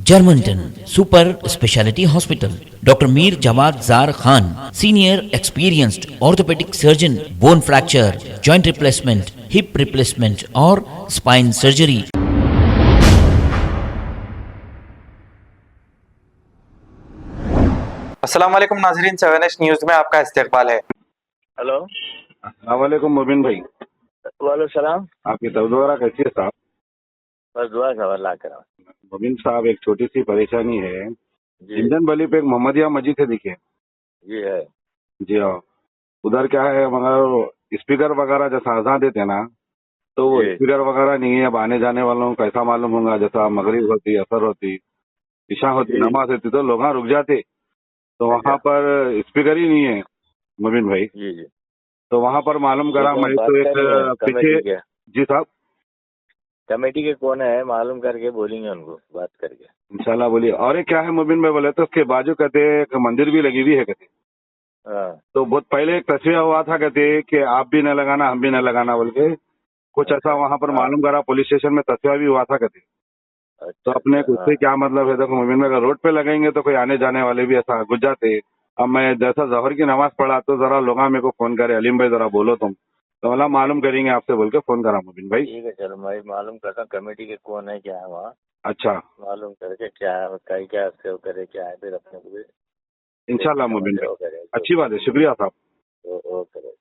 Germanton super speciality hospital, doctor Mir Jawad jar Khan, senior experienced orthopaedic surgeon, bone fracture, joint replacement, hip replacement और spine surgery. अस्सलाम वालेकुम नाज़रीन, 7H news में आपका इस्तकबाल है। हेलो, अस्सलाम वालेकुम मुबिन भाई। वालेकुम सलाम। आपकी तबीयत वगैरह कैसी है साहब? बस दुआ सब अल्लाह करा। मुबिन साहब, एक छोटी सी परेशानी है। जी इंजन बली पे एक मोहम्मदिया मस्जिद है, दिखे? जी है। जी हाँ। उधर क्या है, मगर स्पीकर वगैरह जैसा अज़ान देते हैं ना, तो वो जी स्पीकर वगैरह नहीं है। अब आने जाने वालों को कैसा मालूम होगा? जैसा मगरिब होती, असर होती, इशा होती, जी। नमाज होती, तो लोग रुक जाते। तो वहाँ पर स्पीकर ही नहीं है मुबिन भाई। जी जी। तो वहाँ पर मालूम ये करा तो मैं, बात तो करनी है एक पीछे। कमेटी के। जी साहब, कमेटी के कौन है मालूम करके बोलेंगे उनको, बात करके। इंशाल्लाह बोलिए। और एक क्या है मुबिन भाई, बोले तो उसके बाजू कहते एक मंदिर भी लगी हुई है कहते। हाँ। तो बहुत पहले एक तस्वीर हुआ था कहते कि आप भी न लगाना हम भी न लगाना बोल के, कुछ ऐसा वहाँ पर हाँ। मालूम करा। पुलिस स्टेशन में तस्वीर भी हुआ था कहते। तो अच्छा अपने अच्छा। उससे क्या मतलब है? देखो मुबिन भाई, अगर रोड पे लगाएंगे तो कोई आने जाने वाले भी ऐसा घुस जाते। अब मैं जैसा जहर की नमाज पढ़ा तो जरा लोग मेरे को फोन करे, अलीम भाई जरा बोलो तुम, तो मतलब मालूम करेंगे आपसे बोल के फोन करा मुबिन भाई। ठीक है, चलो मैं मालूम करता हूँ कमेटी के कौन है क्या है वहाँ। अच्छा, मालूम करके क्या है, कहीं क्या सेव करे क्या है, फिर अपने को भी इंशाल्लाह मुबिन वो भाई, करे। अच्छी बात है, शुक्रिया साहब। वो करे।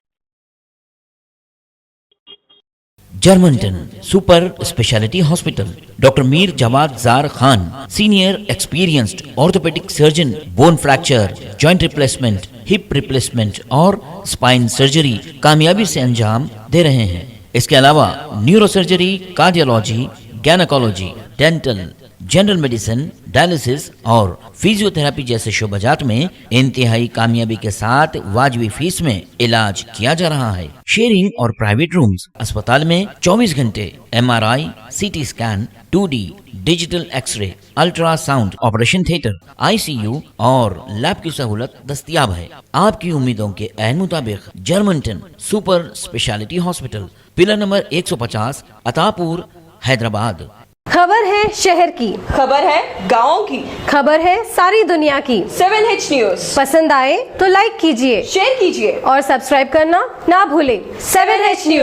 जर्मनटन super speciality hospital, doctor Mir Jawad jar Khan, senior experienced orthopaedic surgeon, bone fracture, joint replacement, hip replacement और स्पाइन सर्जरी कामयाबी से अंजाम दे रहे हैं। इसके अलावा neuro surgery, cardiology, gynaecology, dental, general medicine, dialysis और फिजियोथेरेपी जैसे शोबाजात में इंतहाई कामयाबी के साथ वाजबी फीस में इलाज किया जा रहा है। शेयरिंग और प्राइवेट रूम्स, अस्पताल में 24 घंटे MRI, CT scan, 2D digital x-ray, ultrasound, operation theatre, ICU और लैब की सहूलत दस्तयाब है। आपकी उम्मीदों के ऐन मुताबिक Germanton super speciality hospital, pillar number 150, Attapur, Hyderabad. खबर है शहर की, खबर है गाँव की, खबर है सारी दुनिया की। 7H न्यूज़ पसंद आए तो लाइक कीजिए, शेयर कीजिए और सब्सक्राइब करना ना भूलें। 7H news.